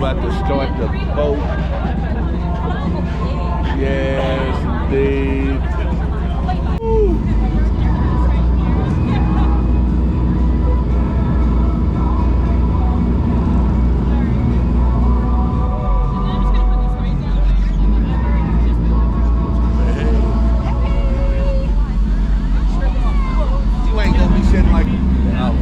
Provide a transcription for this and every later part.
about to start the boat. Yes, indeed. You ain't gonna be sitting like, oh.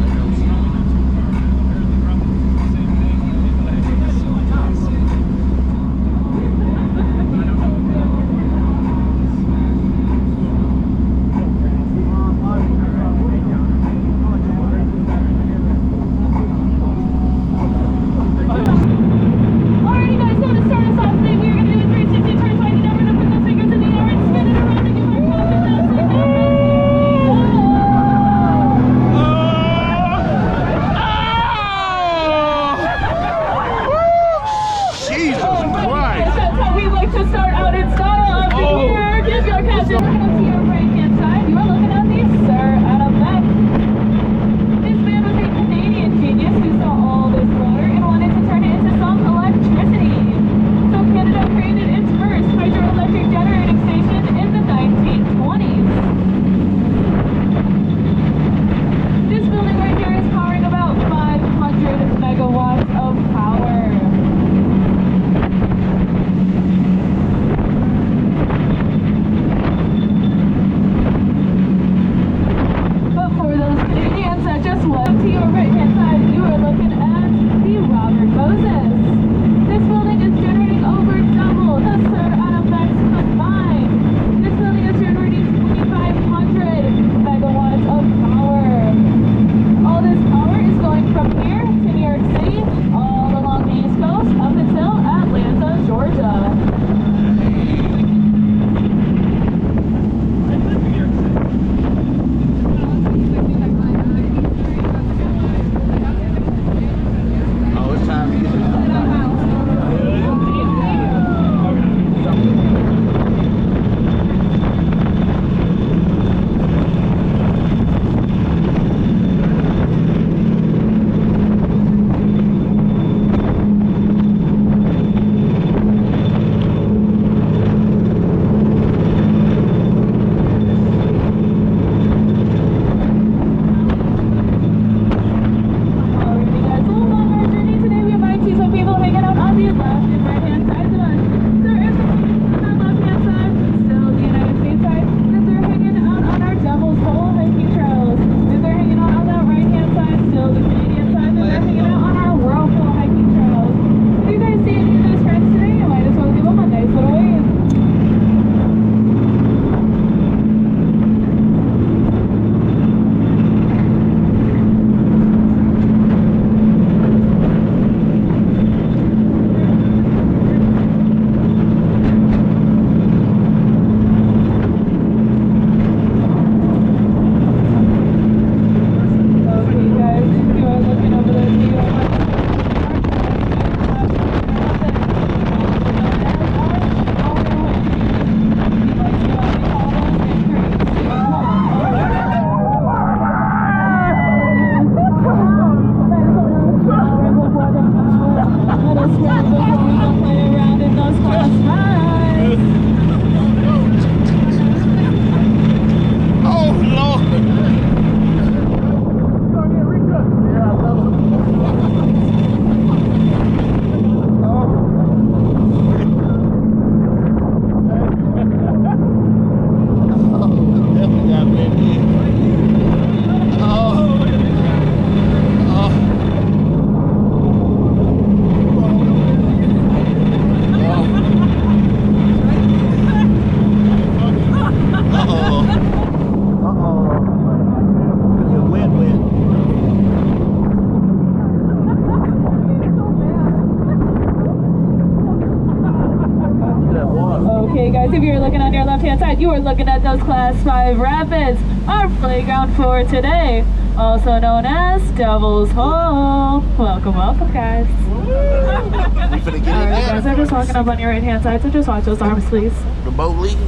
If you're looking on your left-hand side, you are looking at those Class 5 rapids, our playground for today, also known as Devil's Hole. Welcome, welcome, guys. Alright, guys, I'm just walking up on your right-hand side, so just watch those arms, please. The boat leaking?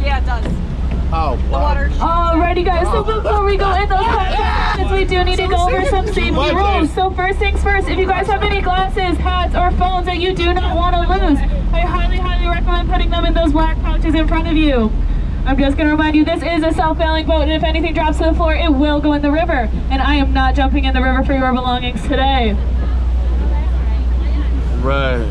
Yeah, it does. Oh, wow. The water. Alrighty, guys, so before we go in those questions, we do need to go over some safety rules. So first things first, if you guys have any glasses, hats, or phones that you do not want to lose. I highly, highly recommend putting them in those black pouches in front of you. I'm just going to remind you, this is a self-bailing boat, and if anything drops to the floor, it will go in the river. And I am not jumping in the river for your belongings today. Right.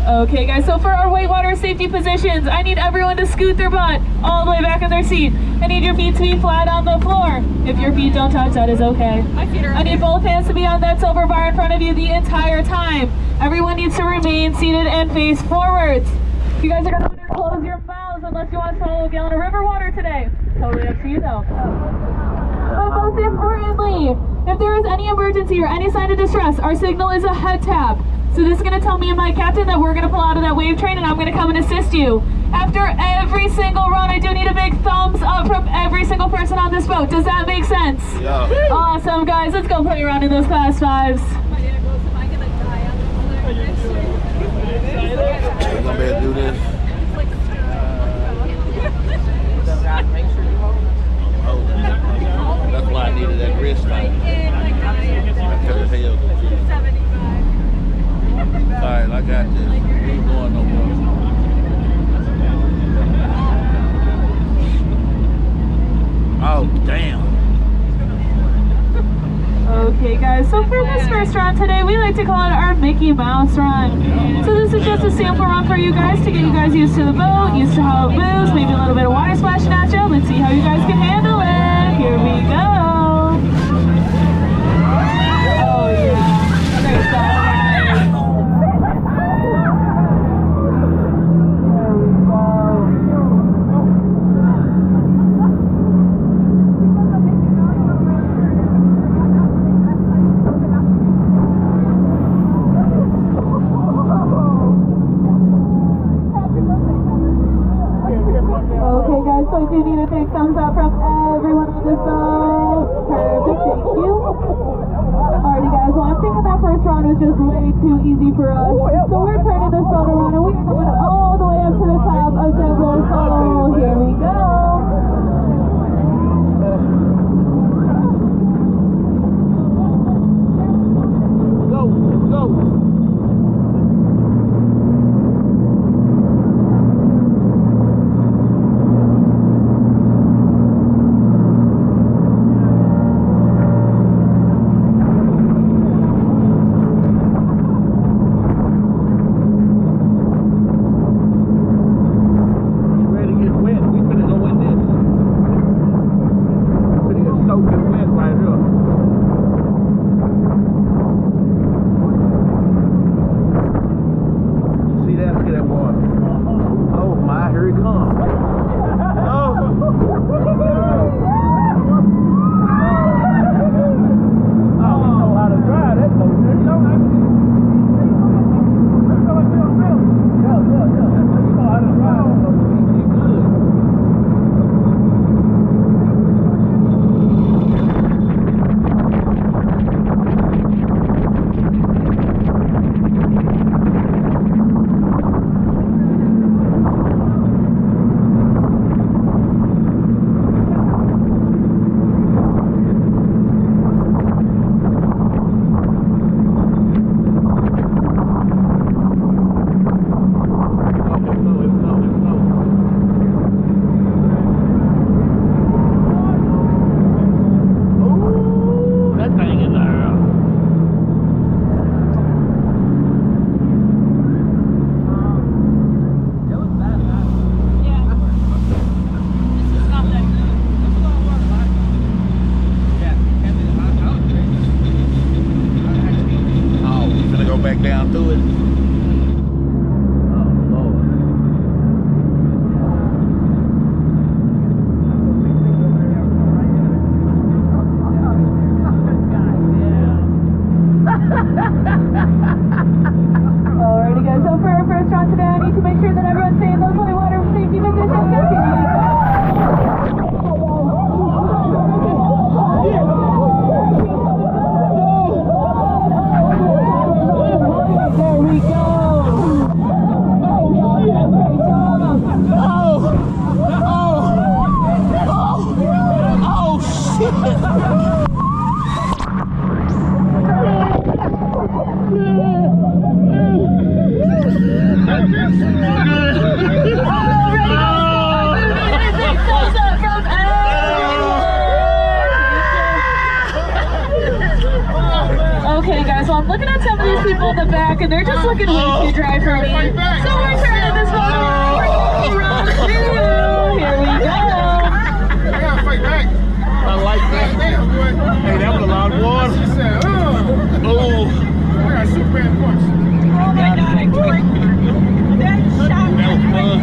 Okay guys, so for our whitewater safety positions, I need everyone to scoot their butt all the way back in their seat. I need your feet to be flat on the floor. If your feet don't touch, that is okay. I need both hands to be on that silver bar in front of you the entire time. Everyone needs to remain seated and face forwards. You guys are going to close your mouths unless you want to swallow a gallon of river water today. Totally up to you though. But most importantly, if there is any emergency or any sign of distress, our signal is a head tap. So this is going to tell me and my captain that we're going to pull out of that wave train and I'm going to come and assist you. After every single run, I do need a big thumbs up from every single person on this boat. Does that make sense? Yeah. Awesome, guys. Let's go play around in those class 5s. We're gonna be able to do this. Oh, that's why I needed that wrist line. Alright, I got this. We ain't going no more. Oh, damn. Okay, guys, so for this first run today, we like to call it our Mickey Mouse run. So this is just a sample run for you guys to get you guys used to the boat, used to how it moves, maybe a little bit of water splashing at you. Let's see how you guys can handle it. Here we go. Oh, yeah. Great job, guys. So I do need a big thumbs up from everyone on this boat. Perfect, thank you. Alrighty guys, well I'm thinking that first round was just way too easy for us. So we're turning this boat around and we're going all the way up to the top of Devil's Hole. Here we go. Go. Back down through it. Oh Lord. Alrighty guys, so for our first round today, I need to make sure that everyone's staying those whitewater safety positions. There we go. looking at some of these people in the back, and they're just looking way too dry for me. So we're turning this photo around to here we go. I gotta fight back. I like that. Hey, that was a lot of water. She said, Oh, I got Superman punch. Oh my God, I can't. That shot that was fun.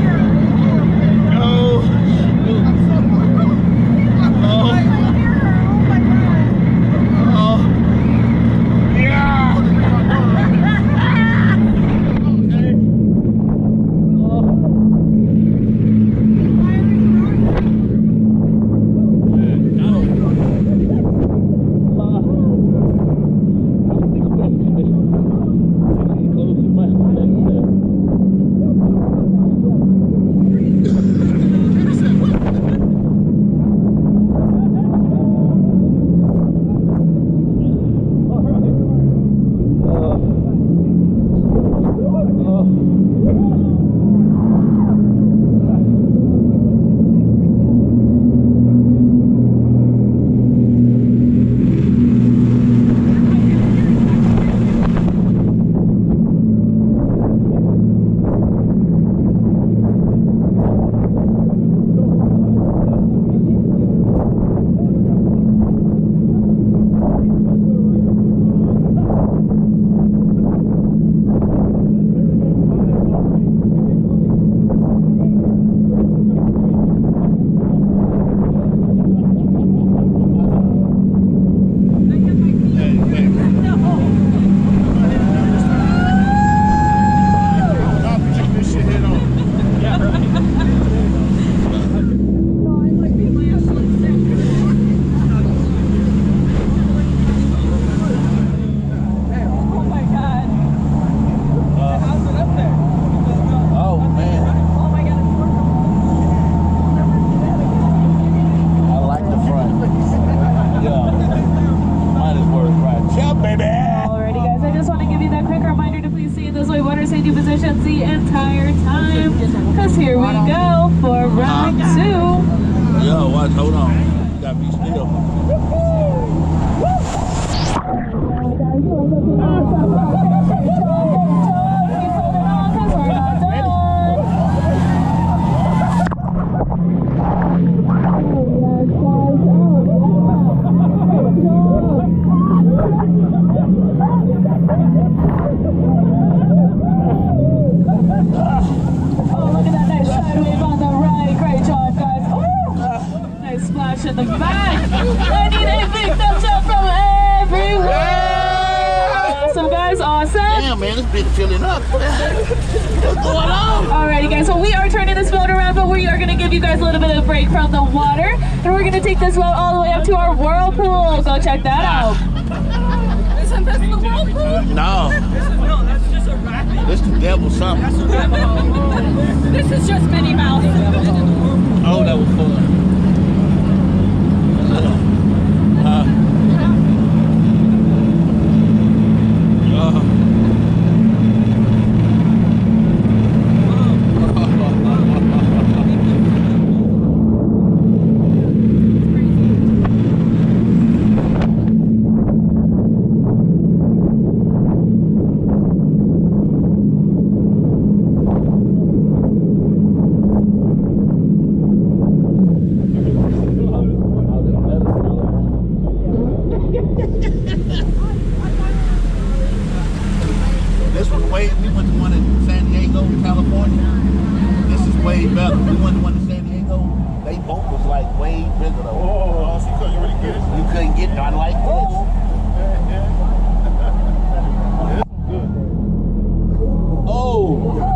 Oh. Oh. Oh. Yeah. positions the entire time. Because here we go for round two. Yo, watch, hold on. You gotta be still. In the back. I need a big thumbs up from everywhere. Awesome, guys. Awesome. Damn, man, this bitch filling up. What's going on? Alrighty, guys. So we are turning this boat around, but we are going to give you guys a little bit of a break from the water. And we're going to take this boat all the way up to our whirlpool. Go check that out. Isn't this the whirlpool? No. No, that's just a rapid. This the devil something. This is just Minnie Mouse. Oh, that was fun. This was way, we went to one in San Diego, California. This is way better. We went to one in San Diego. They boat was like way bigger though. Oh, so you couldn't really get it. You couldn't get none like this. Oh.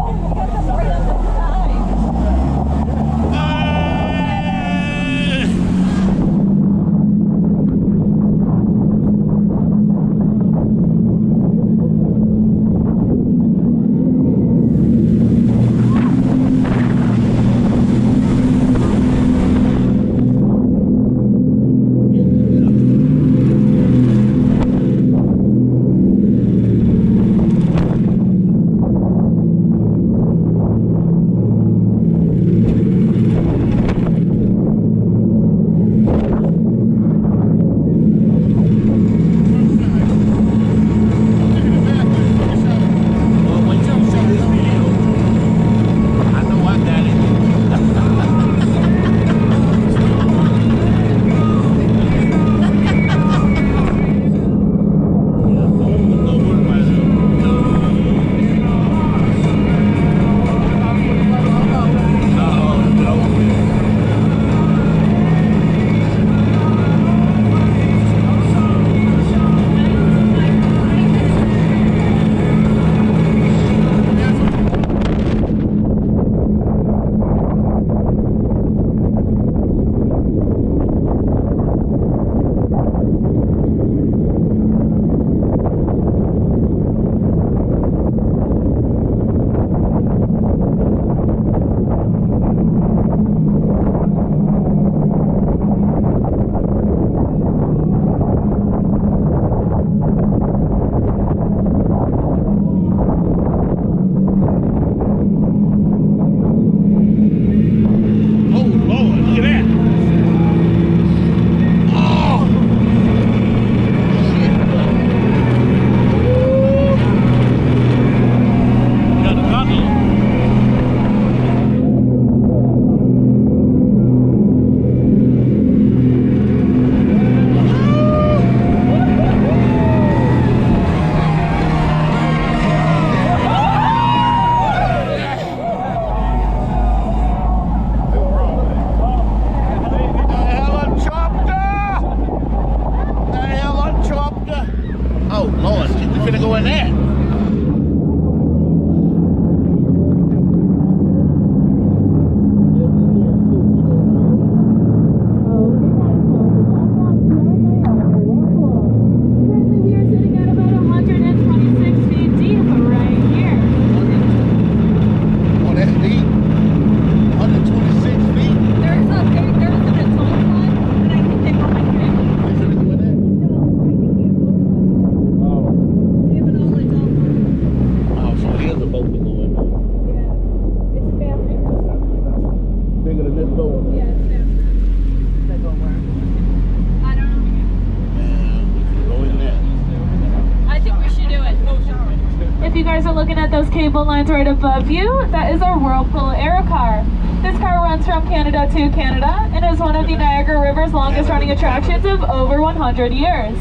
you guys are looking at those cable lines right above you, that is our Whirlpool air car. This car runs from Canada to Canada and is one of the Niagara River's longest running attractions of over 100 years.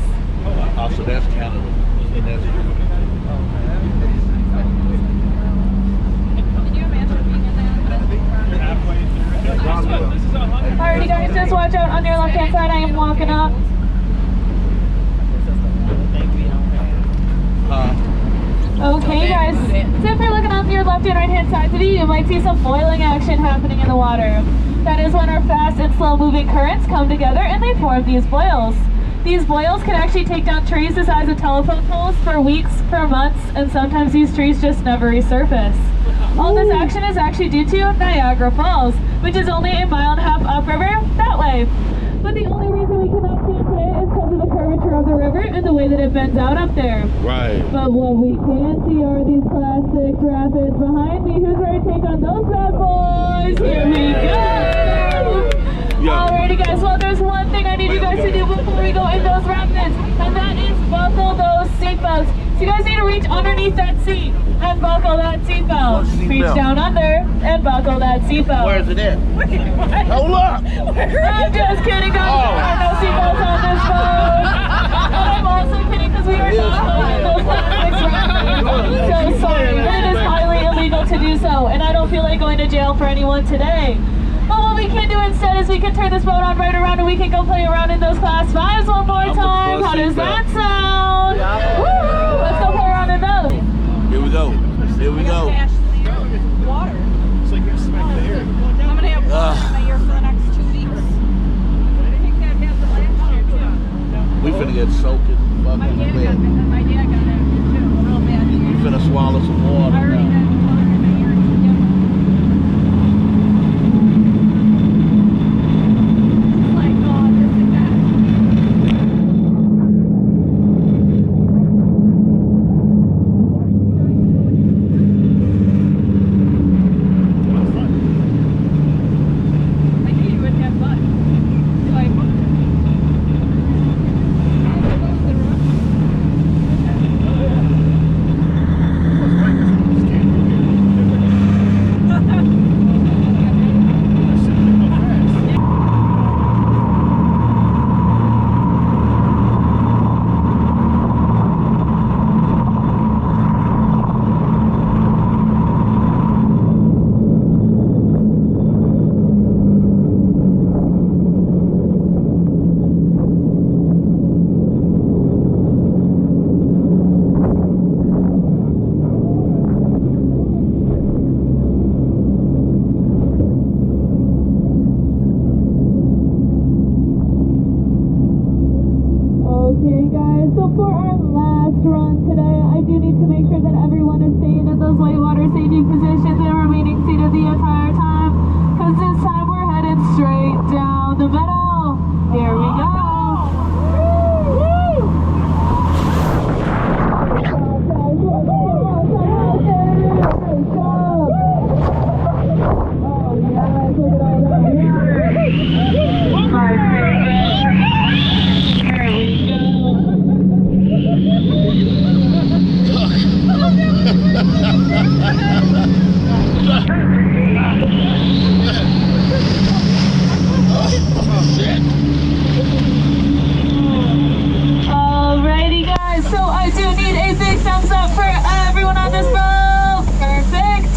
Oh, so that's Canada. And that's Alrighty guys, just watch out on your left hand side, I am walking up. Okay guys, so if you're looking on your left and right hand sides of you might see some boiling action happening in the water. That is when our fast and slow moving currents come together and they form these boils. These boils can actually take down trees the size of telephone poles for weeks, for months, and sometimes these trees just never resurface. All this action is actually due to Niagara Falls, which is only a mile and a half upriver that way. But the only reason we cannot see it today is because of the curvature of the river and the way that it bends out up there. right. But what we can see are these classic rapids behind me. Who's ready to take on those bad boys? Here we go! Alrighty guys, well there's one thing I need you guys to do before we go in those rapids, and that is buckle those seatbelts. So you guys need to reach underneath that seat and buckle that seatbelt. Reach down under and buckle that seatbelt. Where's it at? Hold up! I'm just kidding, guys. There are no seatbelts on this boat. And I'm also kidding because we are not going in those plastics rapids. So sorry, but it is highly illegal to do so, and I don't feel like going to jail for anyone today. But what we can do instead is we can turn this boat on right around and we can go play around in those class 5s one more time. How does that sound? Woo! Let's go play around in those. Here we go. Here we go. Water. It's like you're smacking the air. I'm gonna have water in my ear for the next 2 weeks. I think that happened last year too. We finna get soaked in My fucking dad got bed. my dad got that too, real bad. We finna swallow some I water already now. had water in my ear. It's like, oh, this and that. I knew you wouldn't have fun. Like, Okay guys, so for our last run today, I do need to make sure that everyone is staying in those whitewater safety positions and remaining seated the entire time, because this time we're headed straight down the middle. Here we go. Alrighty guys, so I do need a big thumbs up for everyone on this boat. Perfect.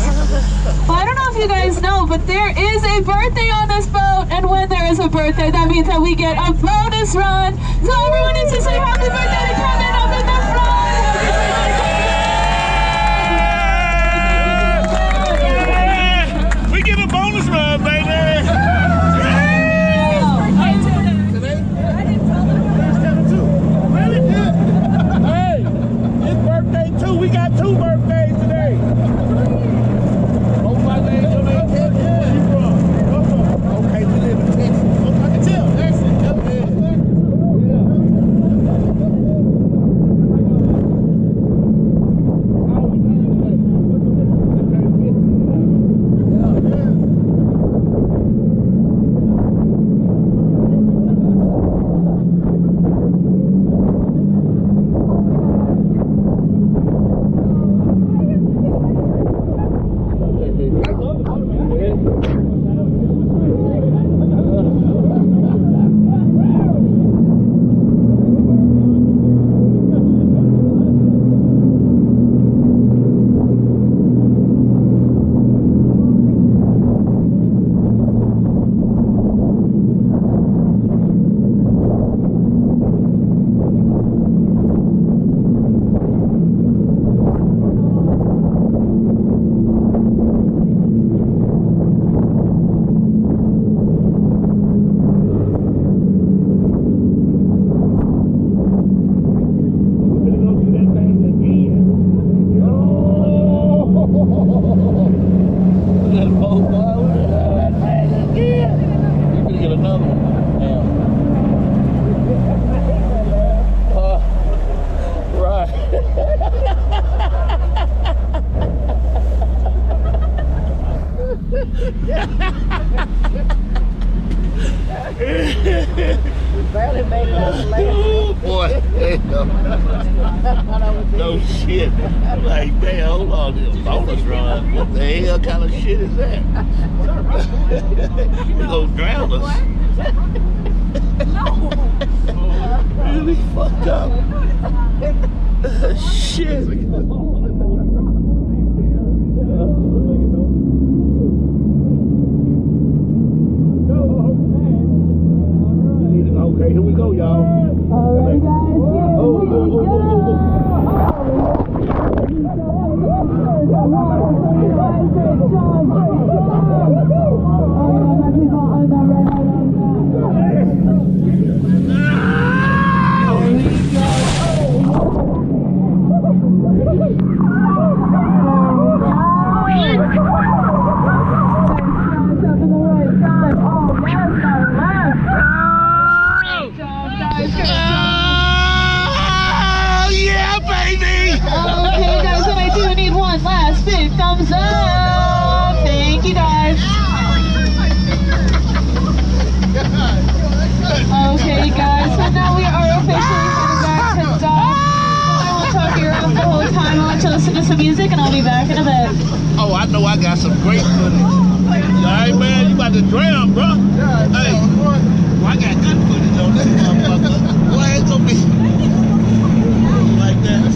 Well, I don't know if you guys know, but there is a birthday on this boat, and when there is a birthday, that means that we get a bonus run. So everyone needs to say happy birthday to Kevin up in the front. We get a bonus run, baby. We got 2 birthdays today. Both my names, your name, Where you from? okay, we live in Texas. I can tell. That's it. Barely made it out the last. Oh boy, no shit. Like, damn, hold on, this bonus run. What the hell kind of shit is that? You gonna drown us? Really fucked up. Shit. Okay, here we go, y'all. Alright, guys, here we Yeah, baby! Okay, guys, and I do need one last big thumbs up. Thank you, guys. Okay, guys, so now we are officially heading back to dock. I won't talk to you around the whole time. I'll let you listen to some music, and I'll be back in a bit. Oh, I know I got some great footage. All right, man, you about to drown, bro. Hey, well, I got good footage on this motherfucker. Boy, it's gonna be like that.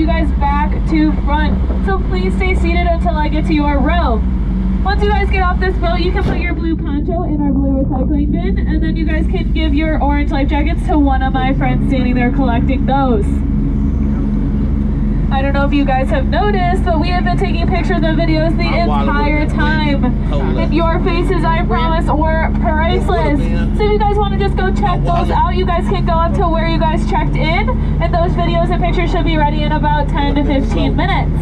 you guys back to front. So please stay seated until I get to your row. Once you guys get off this boat, you can put your blue poncho in our blue recycling bin, and then you guys can give your orange life jackets to one of my friends standing there collecting those. I don't know if you guys have noticed, but we have been taking pictures and videos the entire time. And your faces, I promise, were priceless. So if you guys want to just go check those out, you guys can go up to where you guys checked in, and those videos and pictures should be ready in about 10 to 15 minutes.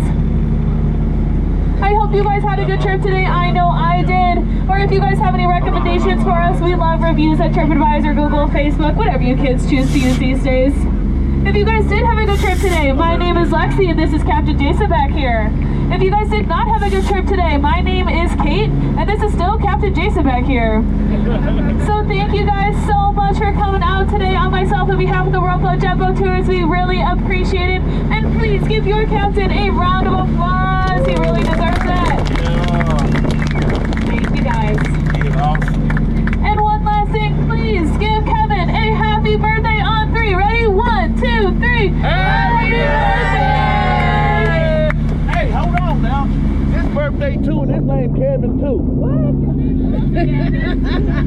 I hope you guys had a good trip today. I know I did. Or if you guys have any recommendations for us, we love reviews at TripAdvisor, Google, Facebook, whatever you kids choose to use these days. If you guys did have a good trip today, my name is Lexi and this is Captain Jason back here. If you guys did not have a good trip today, my name is Kate and this is still Captain Jason back here. So thank you guys so much for coming out today on myself and behalf of the Whirlpool Jet Boat Tours. We really appreciate it. And please give your captain a round of applause. He really deserves that. Thank you guys. And one last thing, please give Kevin a happy birthday on 3. Ready? 1, 2, 3. Happy birthday! Hey, hold on now. This birthday too, and his name Kevin too. What?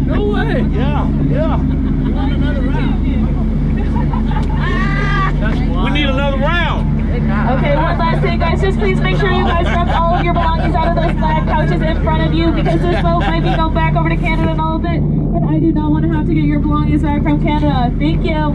No way. Yeah. You want another round? We need another round. Okay, one last thing, guys. Just please make sure you guys grab all of your belongings out of those flag pouches in front of you because this boat might be going back over to Canada in a little bit, and I do not want to have to get your belongings back from Canada. Thank you.